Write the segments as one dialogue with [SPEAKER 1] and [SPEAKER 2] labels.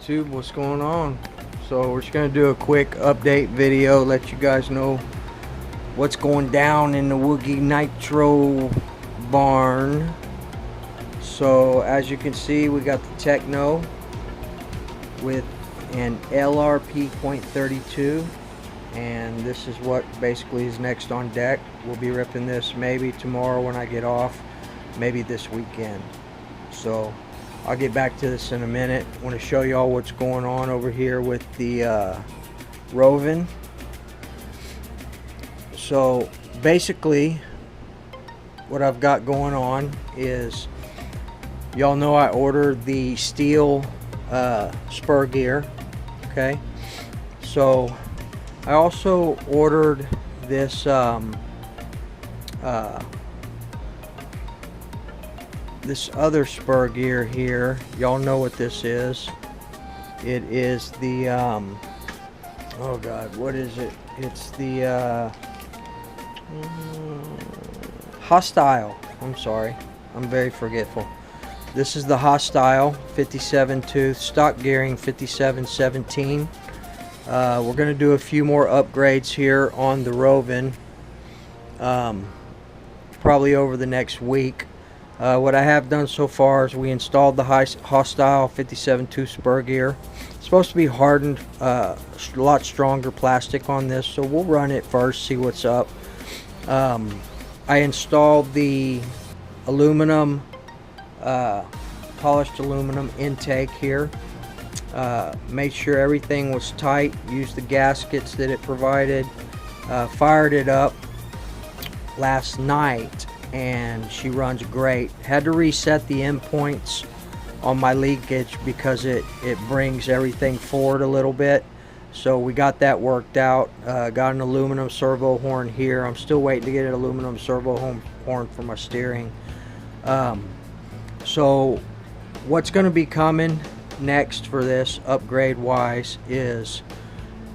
[SPEAKER 1] YouTube, what's going on? So we're just gonna do a quick update video, let you guys know what's going down in the Woogie Nitro Barn. So as you can see, we got the Techno with an LRP .32, and this is what basically is next on deck. We'll be ripping this maybe tomorrow when I get off, maybe this weekend. So I'll get back to this in a minute. I want to show y'all what's going on over here with the Rovin. So basically what I've got going on is, y'all know I ordered the steel spur gear. Okay, so I also ordered this this other spur gear here. Y'all know what this is. It is the oh god, what is it? It's the Hostile. I'm sorry, I'm very forgetful. This is the Hostile 57 tooth stock gearing 5717. We're gonna do a few more upgrades here on the Rovin, probably over the next week. What I have done so far is we installed the Hostile 57 tooth spur gear. It's supposed to be hardened, a lot stronger plastic on this, so we'll run it first, see what's up. I installed the aluminum, polished aluminum intake here. Made sure everything was tight, used the gaskets that it provided, fired it up last night, and she runs great. Had to reset the endpoints on my leakage because it brings everything forward a little bit, so we got that worked out. Got an aluminum servo horn here. I'm still waiting to get an aluminum servo horn for my steering. So what's going to be coming next for this upgrade wise is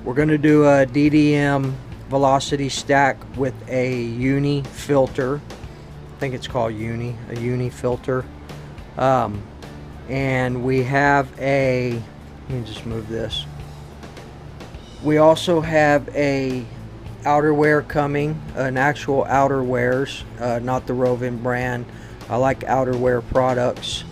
[SPEAKER 1] we're going to do a DDM velocity stack with a uni filter. I think it's called a uni filter. And we have a, let me just move this. We also have a outerwear coming, an actual outerwears, not the Rovin brand. I like outerwear products,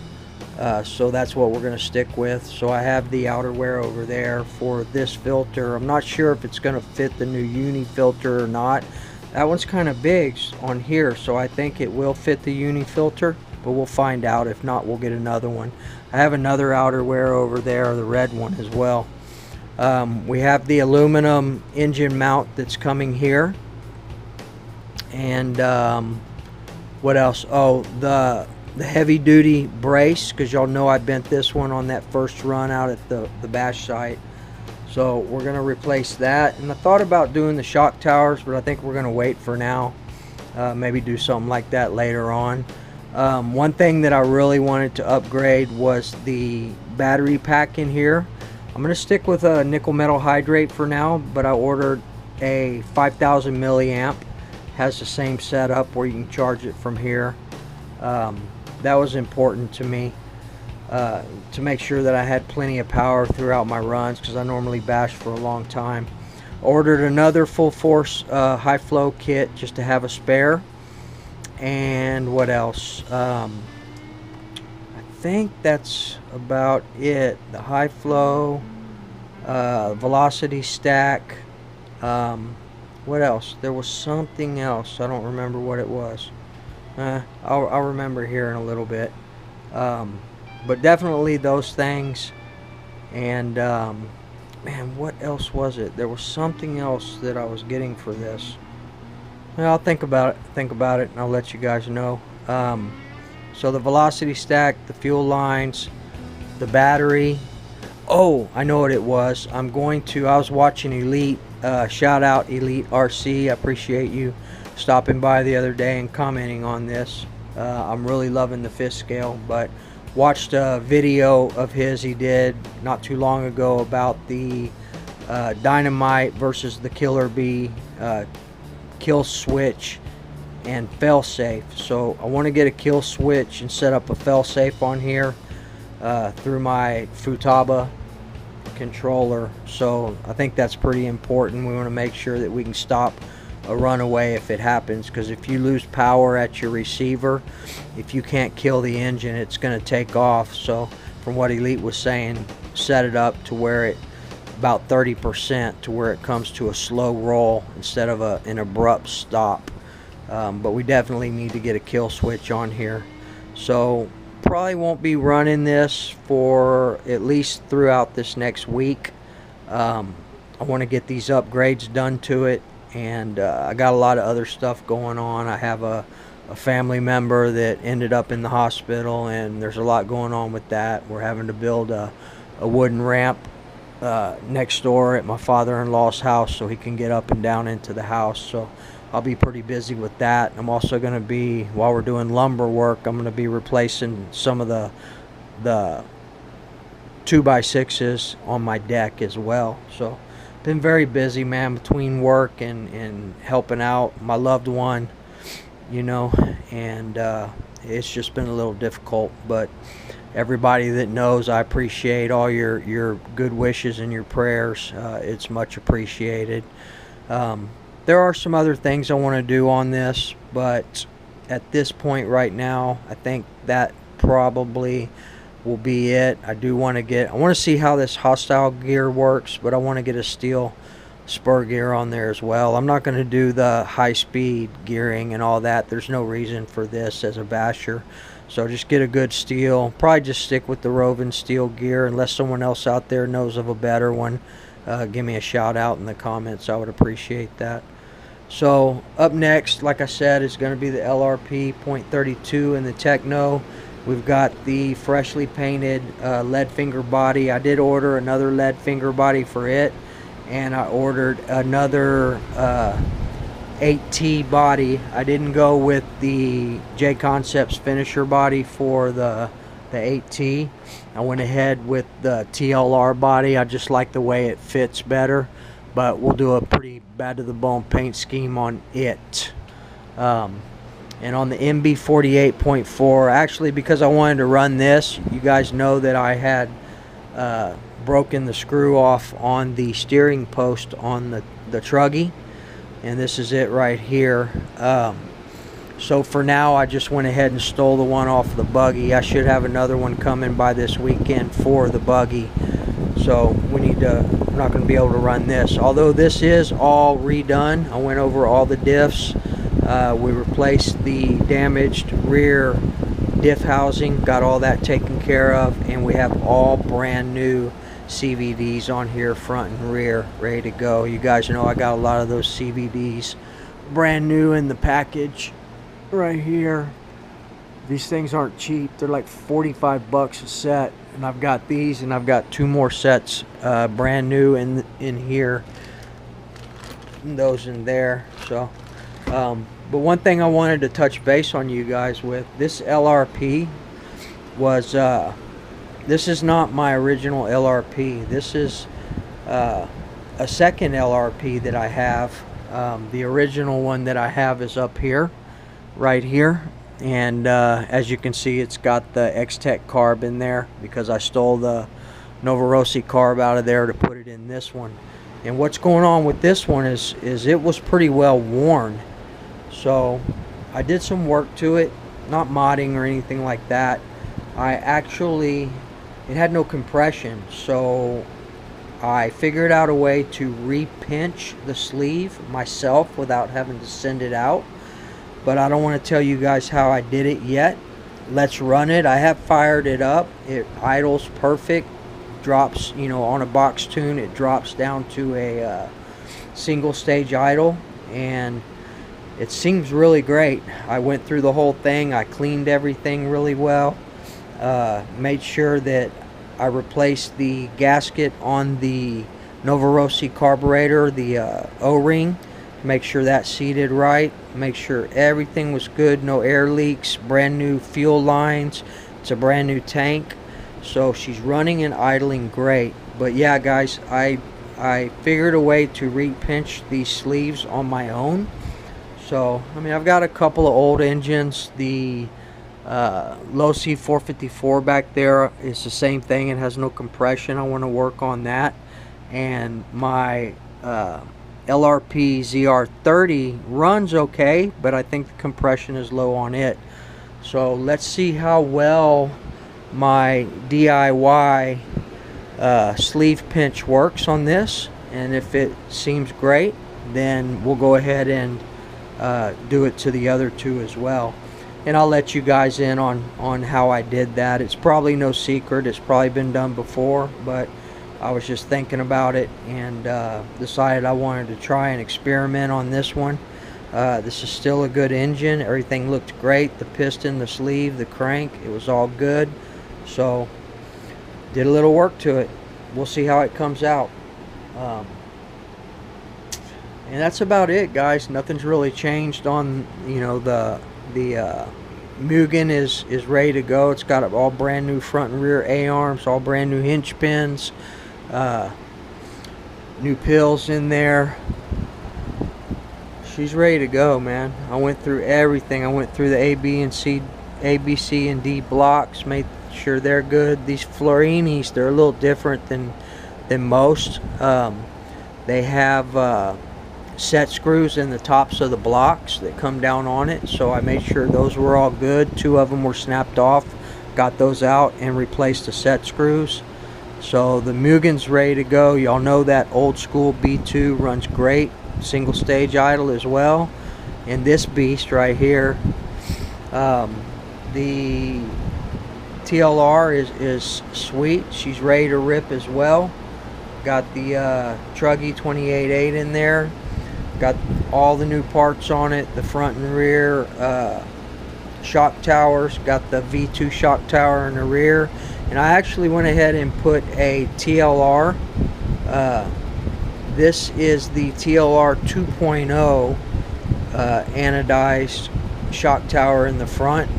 [SPEAKER 1] so that's what we're going to stick with. So I have the outerwear over there for this filter. I'm not sure if it's going to fit the new uni filter or not. That one's kind of big on here, so I think it will fit the uni filter, but we'll find out. If not, we'll get another one. I have another outerwear over there, the red one as well. We have the aluminum engine mount that's coming here, and what else? Oh, the heavy duty brace, because y'all know I bent this one on that first run out at the bash site. So we're going to replace that. And I thought about doing the shock towers, but I think we're going to wait for now. Maybe do something like that later on. One thing that I really wanted to upgrade was the battery pack in here. I'm going to stick with a nickel metal hydrate for now, but I ordered a 5000 milliamp. Has the same setup where you can charge it from here. That was important to me, to make sure that I had plenty of power throughout my runs, because I normally bash for a long time. Ordered another full force high flow kit just to have a spare. And what else? I think that's about it. The high flow, velocity stack. What else? There was something else. I don't remember what it was. I'll remember here in a little bit. But definitely those things. And man, what else was it? There was something else that I was getting for this. Well, I'll think about it, and I'll let you guys know. So the velocity stack, the fuel lines, the battery. Oh, I know what it was. I was watching Elite. Shout out Elite RC. I appreciate you stopping by the other day and commenting on this. I'm really loving the fifth scale, but watched a video of his he did not too long ago about the Dynamite versus the Killer Bee kill switch and fail safe. So I want to get a kill switch and set up a fail safe on here through my Futaba controller. So I think that's pretty important. We want to make sure that we can stop a runaway if it happens, because if you lose power at your receiver, if you can't kill the engine, it's going to take off. So from what Elite was saying, set it up to where it about 30% to where it comes to a slow roll instead of an abrupt stop. But we definitely need to get a kill switch on here. So probably won't be running this for at least throughout this next week. I want to get these upgrades done to it, and I got a lot of other stuff going on. I have a family member that ended up in the hospital, and there's a lot going on with that. We're having to build a wooden ramp next door at my father-in-law's house so he can get up and down into the house. So I'll be pretty busy with that. I'm also going to be, while we're doing lumber work, I'm going to be replacing some of the 2x6s on my deck as well. So been very busy, man, between work and helping out my loved one, you know, and it's just been a little difficult. But everybody that knows, I appreciate all your good wishes and your prayers. It's much appreciated. There are some other things I want to do on this, but at this point right now, I think that probably will be it. I want to see how this hostile gear works, but I want to get a steel spur gear on there as well. I'm not going to do the high speed gearing and all that. There's no reason for this as a basher. So just get a good steel. Probably just stick with the Rovin steel gear unless someone else out there knows of a better one. Give me a shout out in the comments. I would appreciate that. So up next, like I said, is going to be the LRP .32 and the Techno. We've got the freshly painted lead finger body. I did order another lead finger body for it, and I ordered another 8T body. I didn't go with the J Concepts finisher body for the 8T. I went ahead with the TLR body. I just like the way it fits better, but we'll do a pretty bad to the bone paint scheme on it. And on the MB 48.4, actually, because I wanted to run this, you guys know that I had broken the screw off on the steering post on the Truggy, and this is it right here. So for now, I just went ahead and stole the one off the buggy. I should have another one coming by this weekend for the buggy. So we're not going to be able to run this. Although this is all redone. I went over all the diffs. We replaced the damaged rear diff housing, got all that taken care of, and we have all brand new CVDs on here, front and rear, ready to go. You guys know I got a lot of those CVDs brand new in the package right here. These things aren't cheap. They're like 45 bucks a set, and I've got these, and I've got 2 more sets brand new in here, and those in there. So but one thing I wanted to touch base on you guys with, this LRP was this is not my original LRP. This is a second LRP that I have. The original one that I have is up here, right here, and as you can see, it's got the X-Tech carb in there because I stole the Novorossi carb out of there to put it in this one. And what's going on with this one is it was pretty well worn. So I did some work to it, not modding or anything like that. It had no compression, so I figured out a way to re-pinch the sleeve myself without having to send it out. But I don't want to tell you guys how I did it yet. Let's run it. I have fired it up. It idles perfect. Drops, you know, on a box tune, it drops down to a single stage idle, and it seems really great. I went through the whole thing. I cleaned everything really well. Made sure that I replaced the gasket on the Novorossi carburetor, the O-ring. Make sure that seated right. Make sure everything was good. No air leaks. Brand new fuel lines. It's a brand new tank. So she's running and idling great. But yeah, guys, I figured a way to re-pinch these sleeves on my own. So, I mean, I've got a couple of old engines. The Low C 454 back there is the same thing. It has no compression. I want to work on that. And my LRP ZR30 runs okay, but I think the compression is low on it. So let's see how well my DIY sleeve pinch works on this, and if it seems great, then we'll go ahead and do it to the other two as well. And I'll let you guys in on how I did that. It's probably no secret. It's probably been done before, but I was just thinking about it and decided I wanted to try and experiment on this one. This is still a good engine. Everything looked great. The piston, the sleeve, the crank, it was all good. So did a little work to it. We'll see how it comes out. And that's about it, guys. Nothing's really changed on, you know, the Mugen is ready to go. It's got all brand new front and rear A-arms, all brand new hinge pins, new pills in there. She's ready to go, man. I went through everything. I went through the A, B, C, and D blocks, made sure they're good. These Florinis, they're a little different than most. They have set screws in the tops of the blocks that come down on it, so I made sure those were all good. 2 of them were snapped off, got those out and replaced the set screws. So the Mugen's ready to go. Y'all know that old school B2 runs great, single stage idle as well. And this beast right here, the TLR is sweet. She's ready to rip as well. Got the Truggy 28.8 in there. Got all the new parts on it, the front and rear shock towers. Got the V2 shock tower in the rear. And I actually went ahead and put a TLR. This is the TLR 2.0 anodized shock tower in the front.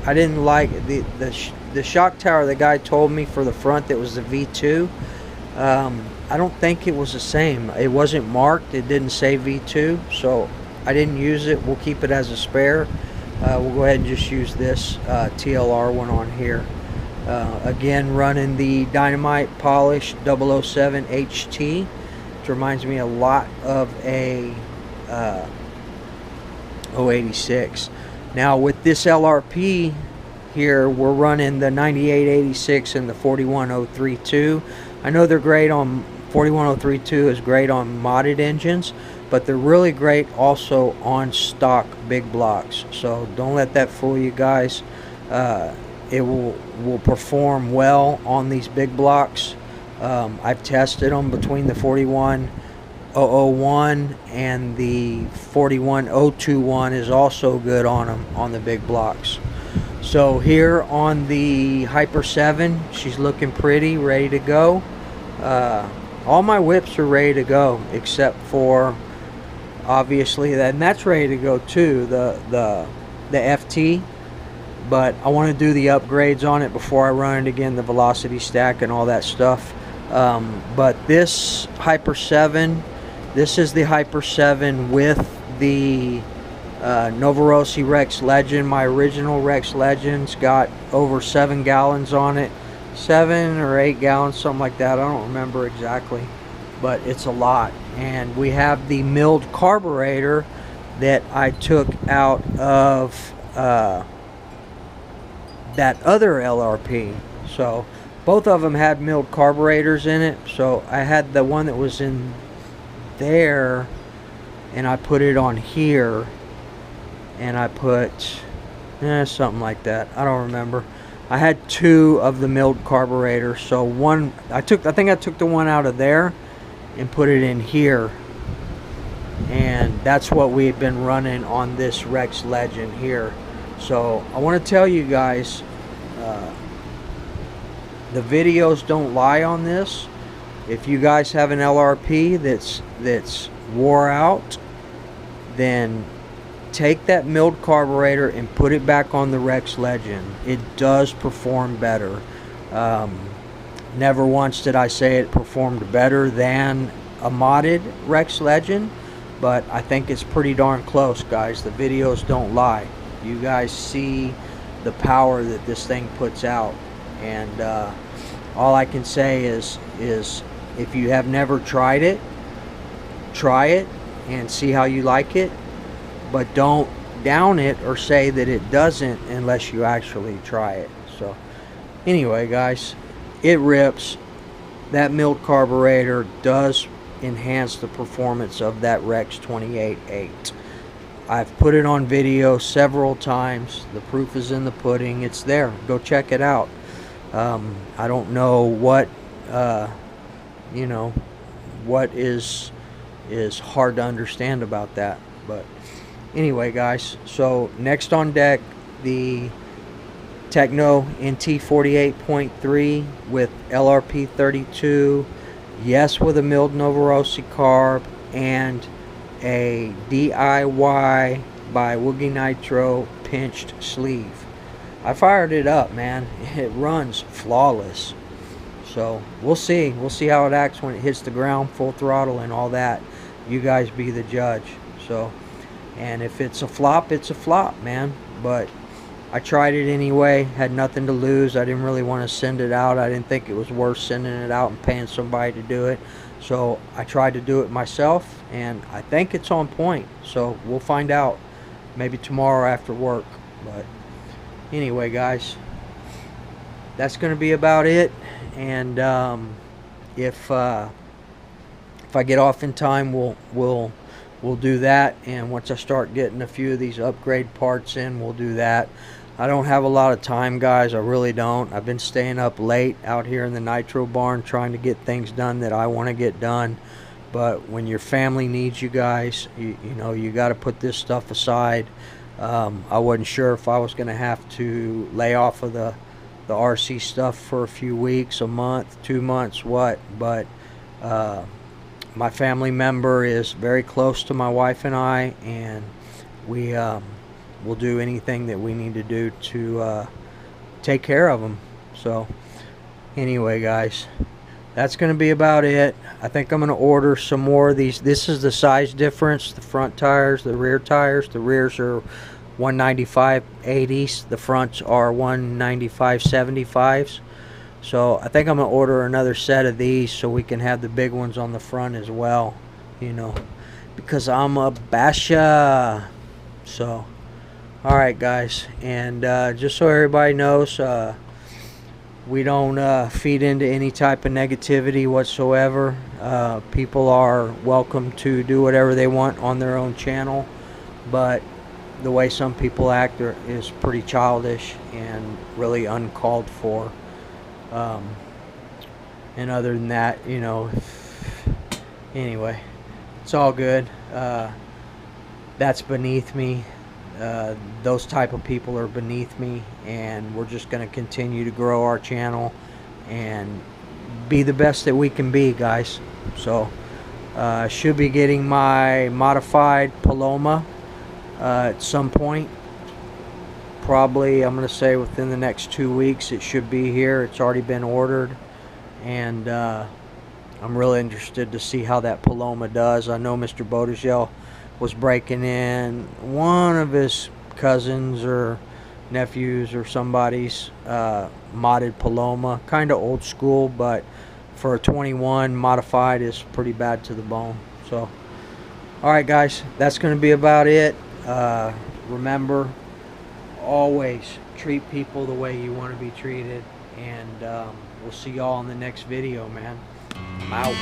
[SPEAKER 1] I didn't like the shock tower the guy told me for the front that was the V2. I don't think it was the same. It wasn't marked. It didn't say V2, so I didn't use it. We'll keep it as a spare. We'll go ahead and just use this TLR one on here. Again, running the Dynamite Polished 007 HT, which reminds me a lot of a 086. Now with this LRP here, we're running the 9886 and the 41032. I know they're great on 41032 is great on modded engines, but they're really great also on stock big blocks. So don't let that fool you guys. It will perform well on these big blocks. I've tested them between the 41001 and the 41021 is also good on them on the big blocks. So here on the Hyper 7, she's looking pretty, ready to go. All my whips are ready to go except for obviously that, and that's ready to go too, the FT. But I want to do the upgrades on it before I run it again, the velocity stack and all that stuff. But this Hyper 7, this is the Hyper 7 with the Novorossi Rex Legend. My original Rex Legend's got over 7 gallons on it. 7 or 8 gallons, something like that. I don't remember exactly, but it's a lot. And we have the milled carburetor that I took out of that other LRP. So both of them had milled carburetors in it. So I had the one that was in there and I put it on here, and I put something like that. I don't remember. I had 2 of the milled carburetors. So one I think I took the one out of there and put it in here, and that's what we've been running on this Rex Legend here. So I want to tell you guys, the videos don't lie on this. If you guys have an LRP that's wore out, then take that milled carburetor and put it back on the Rex Legend. It does perform better. Never once did I say it performed better than a modded Rex Legend, but I think it's pretty darn close, guys. The videos don't lie. You guys see the power that this thing puts out. And all I can say is if you have never tried it, try it and see how you like it, but don't down it or say that it doesn't unless you actually try it. So anyway, guys, it rips. That milled carburetor does enhance the performance of that Rex 28.8. I've put it on video several times. The proof is in the pudding. It's there. Go check it out. I don't know what you know, what is hard to understand about that, but anyway, guys, so next on deck, the Techno NT 48.3 with LRP 32, yes, with a milled Novarosi carb, and a DIY by Woogie Nitro pinched sleeve. I fired it up, man. It runs flawless. So we'll see how it acts when it hits the ground full throttle and all that. You guys be the judge. So, and if it's a flop, it's a flop, man. But I tried it anyway, had nothing to lose. I didn't really want to send it out. I didn't think it was worth sending it out and paying somebody to do it. So I tried to do it myself, and I think it's on point. So we'll find out maybe tomorrow after work. But anyway, guys, that's going to be about it. And if I get off in time, we'll do that. And once I start getting a few of these upgrade parts in, we'll do that. I don't have a lot of time, guys. I really don't. I've been staying up late out here in the Nitro Barn trying to get things done that I want to get done. But when your family needs you guys, you know, you got to put this stuff aside. I wasn't sure if I was going to have to lay off of the RC stuff for a few weeks, a month, 2 months, what. But my family member is very close to my wife and I, and we will do anything that we need to do to take care of them. So anyway, guys, that's going to be about it. I think I'm going to order some more of these. This is the size difference, the front tires, the rear tires. The rears are 195/80s, the fronts are 195/75s. So I think I'm going to order another set of these so we can have the big ones on the front as well, you know, because I'm a basha. So alright, guys, and just so everybody knows, we don't feed into any type of negativity whatsoever. People are welcome to do whatever they want on their own channel, but the way some people act is pretty childish and really uncalled for. And other than that, you know, anyway, it's all good. That's beneath me. Those type of people are beneath me, and we're just going to continue to grow our channel and be the best that we can be, guys. So should be getting my modified Paloma at some point. Probably, I'm going to say within the next 2 weeks it should be here. It's already been ordered, and I'm really interested to see how that Paloma does. I know Mr. Bodegel was breaking in one of his cousins or nephews or somebody's modded Paloma. Kind of old school, but for a 21 modified is pretty bad to the bone. So alright, guys, that's going to be about it. Remember, always treat people the way you want to be treated, and we'll see y'all in the next video, man. I'm out.